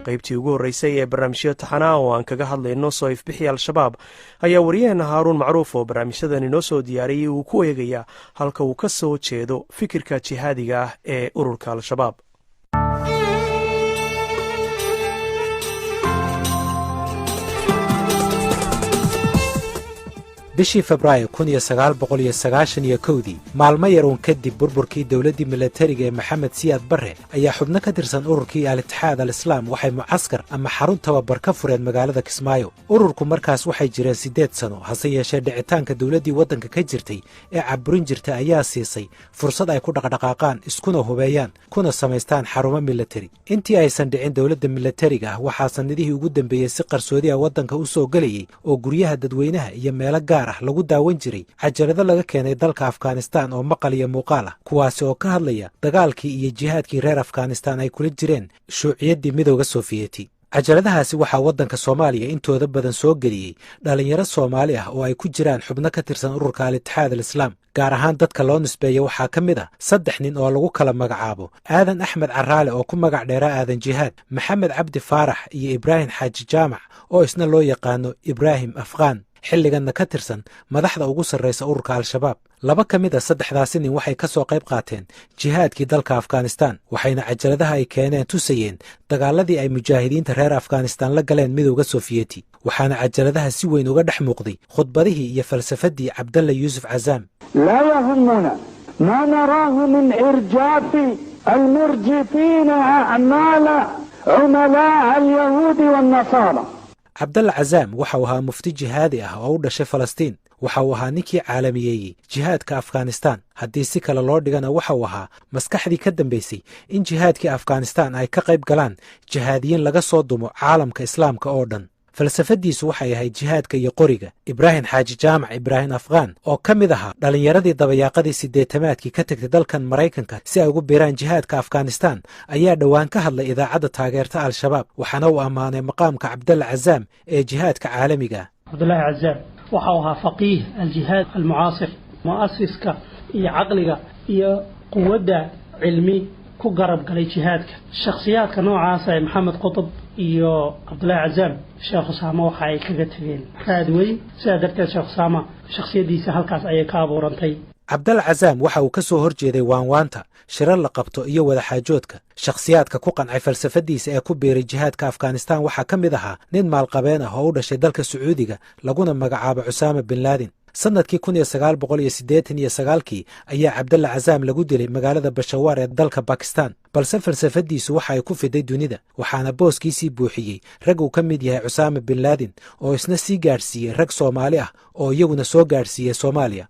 qaybtii ugu horreysay ee barnaamijyo taxanaa oo aan kaga hadlayno soo ifbixii al-shabaab ayaa wariyaheenna haaruun macruuf oo barnaamijyadan inoo soo diyaariyey uu ku eegayaa halka uu ka soo jeedo fikirka jihaadiga ah ee ururka al-shabaab. bishii febraayo 1991 maalmo yaruun kadib burburkii dowladdii milatariga ee maxamed siyaad barre ayaa xubno ka tirsan ururkii al-itixaad al-islaam waxay mucaskar ama xarun tababar ka fureen magaalada Kismaayo. ururku markaas waxay jireen 8 sano, hase yeeshee dhicitaanka dowladdii waddanka ka jirtay ee caburin jirta ayaa siisay fursad ay ku dhaqdhaqaaqaan, iskuna hubeeyaan, kuna samaystaan xarumo milatari. intii aysan dhicin dowladda milatariga ah waxaa sanadihii ugu dambeeyey si qarsoodi ah waddanka u soo gelayay oo guryaha dadweynaha iyo meelo gaar lagu daawan jiray cajalado laga keenay dalka Afghanistan oo maqal iyo muuqaal ah, kuwaasi oo ka hadlaya dagaalkii iyo jihaadkii reer Afghanistan ay kula jireen shuuciyaddii midowga Sofiyeeti. cajaladahaasi waxaa waddanka Soomaaliya intooda badan soo geliyey dhalinyaro Soomaali ah oo ay ku jiraan xubno ka tirsan ururka al-itixaad al-islaam. gaar ahaan dadka loo nisbeeya waxaa ka mid ah 3 nin oo lagu kala magacaabo aadan axmed caraale oo ku magac dheera aadan jihaad, maxamed cabdi faarax iyo ibraahim xaaji jaamac oo isna loo yaqaano ibraahim afqaan, xilliganna ka tirsan madaxda ugu sarreysa ururka al-shabaab. 2 ka mid a 3daasi nin waxay ka soo qayb qaateen jihaadkii dalka Afghanistan, waxayna cajaladaha ay keeneen tusayeen dagaaladii ay mujaahidiinta reer Afghanistan la galeen midowga Sofiyeeti. waxaana cajaladaha si weyn uga dhex muuqday khudbadihii iyo falsafadii Cabdalla Yuusuf Cazaam. لا يهمنا ما نراه من إرجاف المرجفين أعمال عملاء اليهود والنصارى. Cabdalla Cazaam waxa uu ahaa mufti jihaadi ah oo u dhashay Falastiin. waxa uu ahaa ninkii caalamiyeeyey jihaadka Afghanistan. haddii si kale loo dhigana waxa uu ahaa maskaxdii ka dambaysay in jihaadkii Afghanistan ay ka qayb galaan jihaadiyiin laga soo dumo caalamka islaamka oo dhan. falsafadiisu waxay ahayd jihaadka iyo qoriga. ibraahim xaaji jaamac ibraahim afqaan oo ka mid ahaa dhalinyaradii dabayaaqadii 80-aadkii ka tagtay dalkan Maraykanka si ay ugu biiraan jihaadka Afghanistan ayaa dhowaan ka hadlay idaacadda taageerta al-shabaab, waxaana uu ammaanay maqaamka Cabdalla Cazaam ee jihaadka caalamiga. Cabdalla Cazaam waxa uu ahaa faqiih al-jihaad al-mucaasir, mu'assiska iyo caqliga iyo quwadda cilmi ku garab galay jihaadka. shakhsiyaadka noocaas ah Maxamed Qutb iyo Cabdalla Cazaam Sheekh Usaama waxa ay kaga tageen raad weyn, sida darteed Sheekh Usaama shakhsiyadiisa halkaas ayay ka abuurantay. Cabdalla Cazaam waxa uu ka soo horjeeday waanwaanta, shirar la qabto iyo wada xaajoodka. shakhsiyaadka ku qancay falsafadiisa ee ku biiray jihaadka Afghanistan waxaa ka mid ahaa nin maalqabeen ah oo u dhashay dalka Sacuudiga laguna magacaabo Usaama bin Laden. sanadkii 1989 ayaa Cabdalla Cazaam lagu dilay magaalada Peshawar ee dalka Pakistan, balse falsafadiisu waxa ay ku fiday dunida, waxaana booskiisii buuxiyey rag uu ka mid yahay Usaama bin Laden oo isna sii gaadhsiiyey rag Soomaali ah oo iyaguna soo gaadhsiiyey Soomaaliya.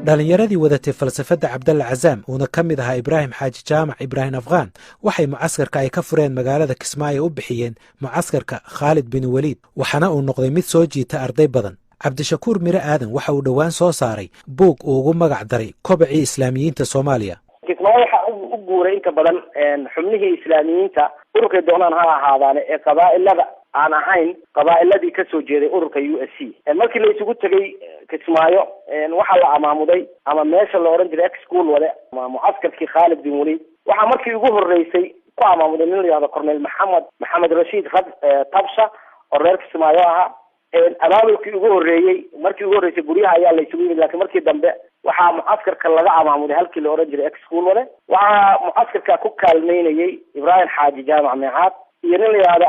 dhalinyaradii wadatay falsafadda Cabdalla Cazaam uuna ka mid ahaa ibraahim xaaji jaamac ibraahim afqaan waxay mucaskarka ay ka fureen magaalada Kismaayo u bixiyeen mucaskarka Khalid bin Waliid, waxaana uu noqday mid soo jiita arday badan. Cabdishakuur Mire Aadan waxa uu dhowaan soo saaray buug uu ugu magac daray kobcii islaamiyiinta Soomaaliya. Kismaayo waxa u guuray inta badan xubnihii islaamiyiinta ururka doonaan ha ahaadaan ee qabaa'ilada aan ahayn qabaa'iladii ka soo jeeday ururka USC. markii la isugu tagay Kismaayo waxa la amaamuday ama meesha la oran jiray school wada ama mucaskarkii Khalid bin Waliid. waxa markii ugu horeysay ku amaamuday nin la yiraahdo Cornel Maxamed Rashid Tabsha oo reer Kismaayo ahaa. abaabulkii ugu horeeyay markii ugu horeysay guryaha ayaa la isugu yimid, laakiin markii dambe waxaa mucaskarka laga amaamuday halkii la oran jiray school wada. waxaa mucaskarka ku kaalmeynayay Ibraahim Xaaji Jaamac Meecaad iyo nin la yiraahdo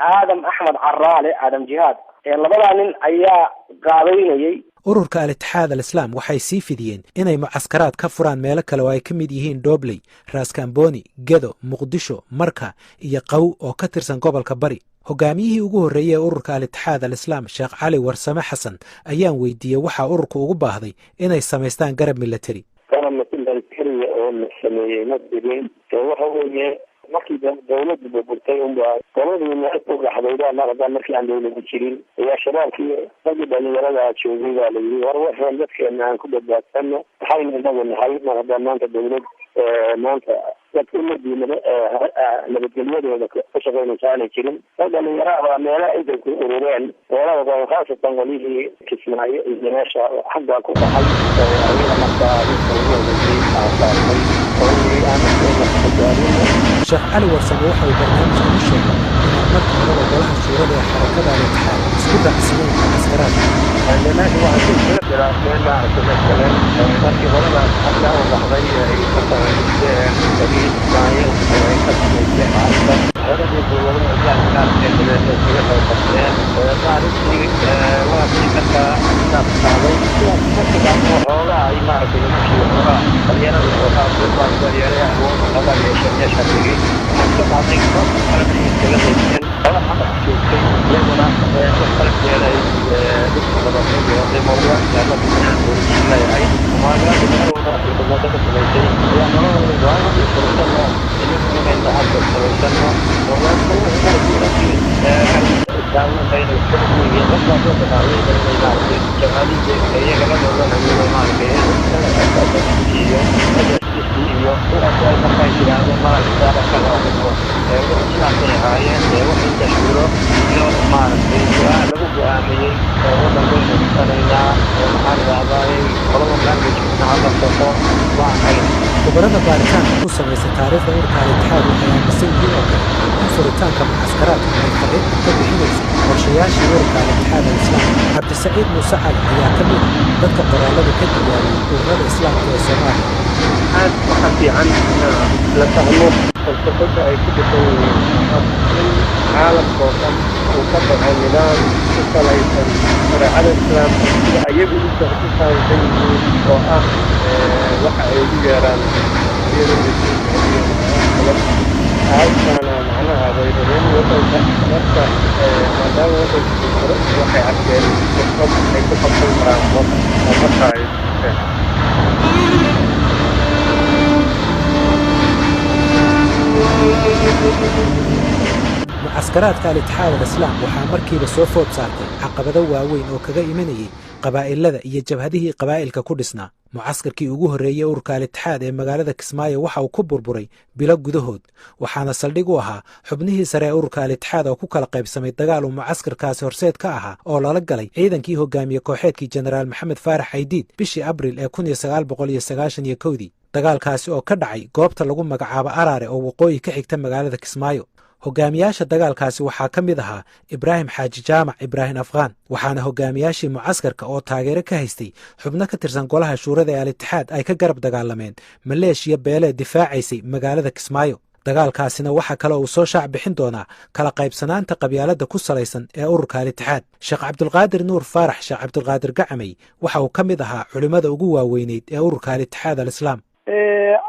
Aadam Axmed Caraale Aadam Jihaad. labada nin ayaa qaabeynayay. ururka al-itixaad al-islaam waxay sii fidiyeen inay mucaskaraad ka furaan meelo kale oo ay ka mid yihiin Doobley, Raaskamboni, Gedo, Muqdisho, Marka iyo Qaw oo ka tirsan gobolka Bari. hogaamiyihii ugu horreeyay ee ururka al-itixaad al-islaam Sheekh Cali Warsame Xasan ayaan weydiiyey waxa ururku ugu baahday inay samaystaan garab military. markii dawladdu burburtay qoladuna ku gaxdayda markii aan dawladdu jirin ayaa shabaabkii ragga dhalinyarada joogay baa la yiri war waxaan dadkeena aan ku badbaadsano waxayna inagu nahay maanta dawlad maanta dadka umadii nabadgelyadooda ka shaqeynaysa aanay jirin dad dhalinyaraha meelaha intay ku urureen meelaha khaasatan walihii Kismaayo iyo meesha xagga ku baxay ayaga markaa aasaasay sheekh cali warsame waxa uu barnaamijka u sheegay inaan marka horeba golaha shuurada ee xarakada al-itixaad isku raacsaneen mucaskaraadka barnaamijka waxaa ku jira bilaabmeen maaragtay markii horeba xagga u baxday ay ka samaysteen sabiil Kismaayo ay ka samaysteen xarakada xoradii dowladda islaamka ee kaga qayb qaateen maalintii waa kii markaa qaaday markaa xoogaa ay maaragtay markii hore dhalinyarada oo qaabka dhalinyarada xoogaa yeesha dhigay waxaa ka dhacday koox kale ay kaga qaybteen laba xabad joogtay iyaguna wax kala jeeray dhibka badan iyo qiimowga yaala bixiyaan booliska leeyahay maadaama dowladda xukuumadda ka samaysay ayaa nololooda go-aan u fursanno inaguna inaynu hadda samaysano dowladda waxay daawanayna xubniga dadka soo dhaqaalay inay maaragtay jamaacadii iyaga la doodanayay maaragtay iyo iyo kuwaas markay jiraan maaragtay ka raaco waxay ahaayeen wax inta shuro iyo maaragtay lagu go'aamiyay waddanka sanayna maxaa dhacday qolada language hadda soo waxay khubarada baaritaanka ku samaysa taariikhda ururka al-itixaad waxay aaminsan yihiin oo kale in furitaanka mucaskaraadka ay fariin ka bixinaysay qorshayaashii ururka al-itixaad al-islaam cabdisaciid muuse cali ayaa ka mid ah dadka qoraallada ka diyaariyey ururada islaamka ee soomaaliya aad waxa fiican la fahmo falsafada ay ku dhisan yihiin in caalamka oo dhan uu ka baxo nidaam ku salaysan shareecada islaamka sida ayagu u fahamsan yihiin oo ah waxa ay ugu yeeraan halkaana macnaha way rabeen waddanka marka maadaama waddanka hore waxay arkeen fursad ay ku qabsan karaan waddanka oo marka ay mucaskaraadka al-itixaad al-islaam waxaa markiiba soo food saartay caqabado waaweyn oo kaga imanayay qabaa'ilada iyo jabhadihii qabaa'ilka ku dhisnaa mucaskarkii ugu horreeyey ururka al-itixaad ee magaalada Kismaayo waxa uu ku burburay bilo gudahood waxaana saldhig u ahaa xubnihii sare ee ururka al-itixaad oo ku kala qaybsamay dagaal uu mucaskarkaasi horseed ka ahaa oo lala galay ciidankii hogaamiye kooxeedkii jenaraal maxamed faarax xaydiid bishii abriil ee 1991 dagaalkaasi oo ka dhacay goobta lagu magacaabo Araare oo waqooyi ka xigta magaalada Kismaayo hogaamiyaasha dagaalkaasi waxaa ka mid ahaa Ibraahim Xaaji Jaamac Ibraahim Afqaan waxaana hogaamiyaashii mucaskarka oo taageero ka haystay xubno ka tirsan golaha shuurada ee al-itixaad ay ka garab dagaalameen maleeshiya beelee difaacaysay magaalada Kismaayo dagaalkaasina waxa kale uu soo shaac bixin doonaa kala qaybsanaanta qabyaalada ku salaysan ee ururka al-itixaad sheekh cabdulqaadir nuur faarax sheekh cabdulqaadir gacamay waxa uu ka mid ahaa culimmada ugu waaweyneyd ee ururka al-itixaad al-islaam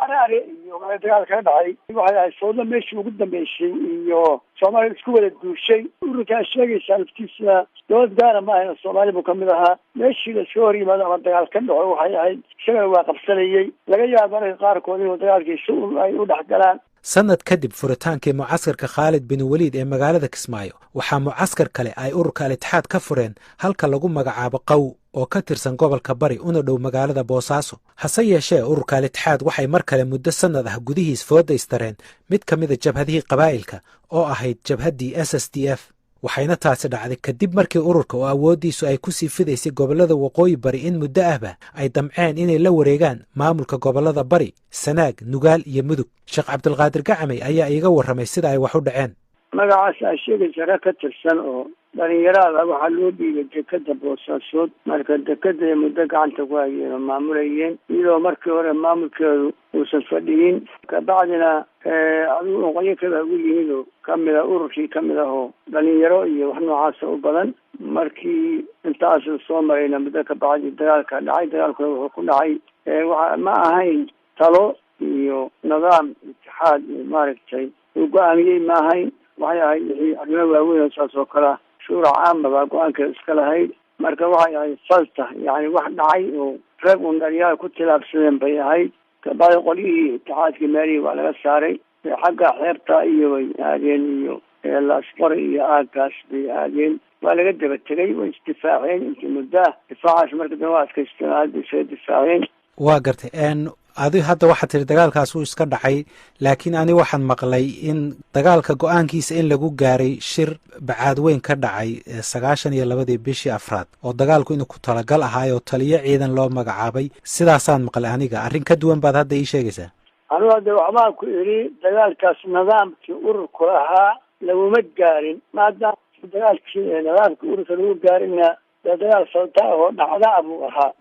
Araare iyo dagaal ka dhacay waxay ahayd sooda meeshii ugu dambeysay iyo Soomaaliya isku wada duushay ururka sheegaysa alftiisa dowlad gaar ah ma Soomaaliya buu kamid ahaa meeshii la soo yimaado ama dagaal ka dhaco waxay ahayd isaga waa qabsanayay laga yaabo in qaarkood inuu dagaalkiisa ay u dhaxgalaan sanad kadib furitaankii mucaskarka Khalid bin Waliid ee magaalada Kismaayo waxaa mucaskar kale ay ururka al-itixaad ka fureen halka lagu magacaabo Qaw oo ka tirsan gobolka Bari una dhow magaalada Boosaaso hase yeeshee ururka al-itixaad waxay mar kale muddo sanad ah gudihiis foodaystareen mid ka mid ah jabhadihii qabaa'ilka oo ahayd jabhaddii SSDF waxayna taasi dhacday kadib markii ururka oo awooddiisu ay ku sii fidaysay gobollada waqooyi bari in muddo ahba ay damceen inay la wareegaan maamulka gobollada Bari Sanaag Nugaal iyo Mudug sheekh cabdulqaadir gacamay ayaa iiga warramay sida ay wax u dhaceen magacaas ay sheegaysa ka tirsan oo dhalinyarada waxaa loo dhiibay dekada Boosaasood marka dekada muddo gacanta ku hayeen maamulayeen iyadoo markii hore maamulkeedu uusan fadhiyin kabacdina adigu qoyo kale ugu yimid oo kamid ah ururkii kamid ah oo dhalinyaro iyo wax noocaas u badan markii intaas soo marayna muddo ka bacdi dagaalka dhacay dagaalkuna wuxuu ku dhacay waxa ma ahayn talo iyo nidaam itixaad maaragtay uu go'aamiyey ma ahayn waxay ahayd wixii arrimo waaweyn saas oo kale shuura caama baa go-aanka iska lahayd marka waxay ahayd falta yani wax dhacay oo rag un dhalinyaro ku tilaabsadeen bay ahayd kabacdi qolyihii itixaadkii meelihii waa laga saaray xagga xeebta iyo way aadeen iyo laasqori iyo aagaas bay aadeen waa laga daba tegay way isdifaaceen intii muddaa difaacaas marka dambe waa adkaysteen aad bay isaga difaaceen waa gartay adi hadda waxaad tiri dagaalkaas uu iska dhacay laakiin ani waxaan maqlay in dagaalka go'aankiisa in lagu gaaray shir bacaad weyn ka dhacay 92 bishii afraad oo dagaalku inuu ku talagal ahaayo taliyo ciidan loo magacaabay sidaasaan maqlay aniga arrin ka duwan baad hadda ii sheegaysaa anigu hadda waxbaan ku idhi dagaalkaas nidaamkii ururku ahaa laguma gaarin maadaama dagaalkii nidaamkii ururka lagu gaarina dagaal sabta oo dhacda buu ahaa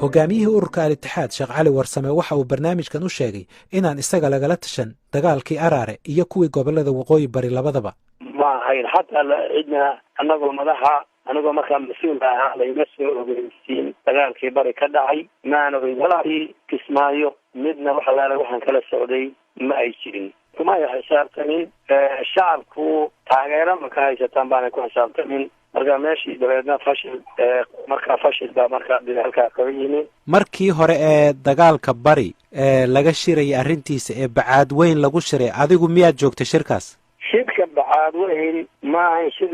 hogaamiyihii ururka al-itixaad sheekh cali warsame waxa uu barnaamijkan u sheegay inaan isaga lagala tashan dagaalkii araare iyo kuwii gobolada waqooyi bari labadaba ma ahayn xataa cidna annagoo madaxa anigoo markaa mas-uulka ahaa layma soo ogeysiin dagaalkii bari ka dhacay maana ogeyn walaalii kismaayo midna waxalaala waxaan kala socday ma ay jirin kuma ay xisaabtanin shacabku taageero ma ka haysataan baanay ku xisaabtanin markaa meeshii dabeedna fashil fashil baa markaa halkaa kaga yimi markii hore ee dagaalka bari laga shirayay arrintiisa ee bacaad weyn lagu shiray adigu miyaad joogtay shirkaas shirka bacaad weyn ma ahayn shir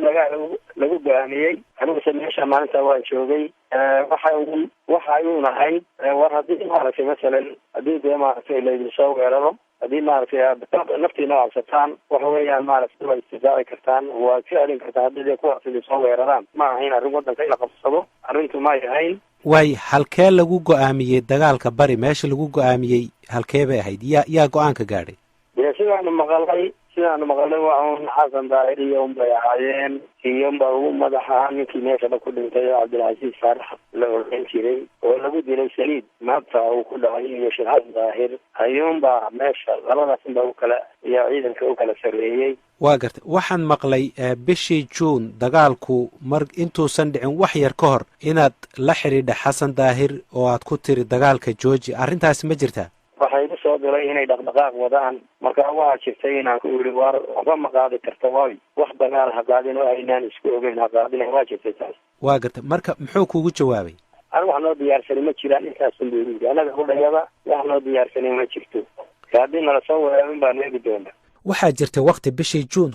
lagu go'aamiyey aniguse meesha maalinta waan joogay waxa uun ahayd war haddii maaragtay masalan haddii dee maaragtay laydin soo weeraro haddii maaragtay naftiina cabsataan waxa weeyaan maaragtay waa istidaaci kartaan waa ka celin kartaan haddii dee kuwaas idin soo weeraraan ma ahayn arrin waddanka in la qabsado arrintu may ahayn waay halkee lagu go'aamiyey dagaalka bari meesha lagu go'aamiyey halkee bay ahayd yaa go-aanka gaadhay dee sidaanu maqalay waa un xasan daahir iyo unbay ahaayeen iyo unbaa ugu madaxa ninkii meeshaba ku dhintay oo cabdilcasiis faarax la oran jiray oo lagu dilay saliid maanta uu ku dhacay iyo sheekh xasan daahir ayuunbaa meesha labadaas unbaa iyo ciidanka u kala sarreeyey waa gartay waxaan maqlay bishii juun dagaalku intuusan dhicin wax yar ka hor inaad la xidhiidha xasan daahir oo aad ku tiri dagaalka jooji arrintaasi ma jirtaa waxay igu soo diray inay dhaqdhaqaaq wadaan markaa waa jirtay inaan ku idhi war waxba ma qaadi karta way wax dagaal ha qaadin oo aynaan isku ogeyn ha qaadin waa jirtay taas waa gartay marka muxuu kugu jawaabay aniga wax noo diyaarsanay ma jiraan intaasun buu yidhi anaga udhayaba wax noo diyaarsanay ma jirto haddii nala soo weeraarin baan eegi doonaa waxaa jirtay wakhti bishii juun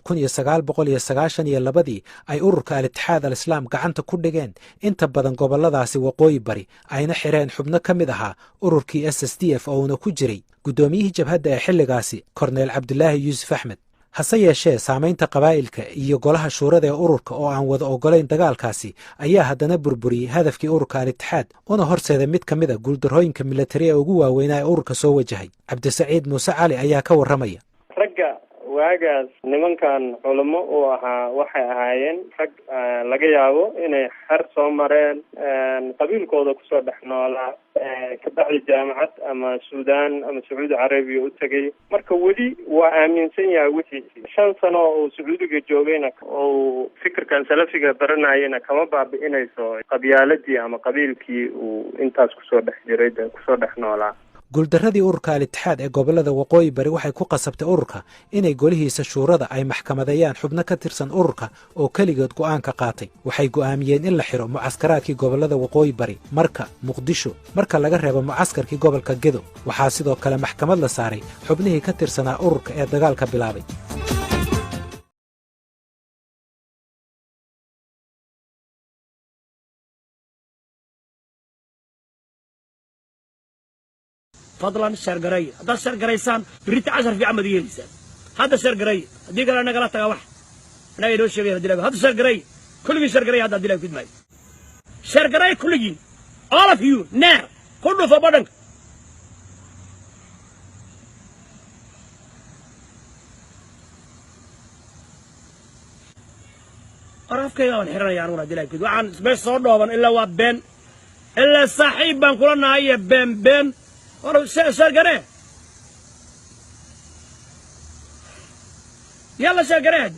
1992 ay ururka al-itixaad al-islaam gacanta ku dhigeen inta badan goboladaasi waqooyi bari ayna xireen xubno ka mid ahaa ururkii SSDF oo uuna ku jiray guddoomiyihii jabhadda ee xilligaasi korneyl cabdulaahi yuusuf axmed hase yeeshee saamaynta qabaa'ilka iyo golaha shuurada ee ururka oo aan wada ogolayn dagaalkaasi ayaa haddana burburiyey hadafkii ururka al-itixaad una horseeday mid ka mid a guuldarrooyinka milatari ee ugu waaweynaa ee ururka soo wajahay cabdisaciid muuse cali ayaa ka warramaya ragga waagaas nimankan culamo uu ahaa waxay ahaayeen rag laga yaabo inay xer soo mareen qabiilkooda kusoo dhex noolaa kabacdi jaamacad ama suudaan ama sacuudi carabiya u tegay marka weli waa aaminsan yahay wixiisi 5 sano oo sacuudiga joogayna oo fikirkan salafiga baranayana kama baabi'inayso qabyaaladii ama qabiilkii uu intaas kusoo dhex jiray kusoo dhex noolaa guuldarradii ururka al-itixaad ee gobolada waqooyi bari waxay ku qasabtay ururka inay golihiisa shuurada ay maxkamadeeyaan xubno ka tirsan ururka oo keligood go'aanka qaatay waxay go'aamiyeen in la xiro mucaskaraadkii gobolada waqooyi bari marka muqdisho marka laga reebo mucaskarkii gobolka gedo waxaa sidoo kale maxkamad la saaray xubnihii ka tirsanaa ururka ee dagaalka bilaabay فضلا شرقرية هذا شرقريسان بريت 10 في عمد يلسان هذا شرقرية هذيك أنا قلتها واحد أنا يدوش شيء هذا شرقرية كل شرقرية هذا دليل في دماغي شرقرية كل جين all of you نار كله في بدنك أعرف كيف أنا حرنا يعنون دليل كده وعن بس صورهم إلا وبين إلا صاحب بان كلنا هي بين ورا شرقريه يلا شرقريه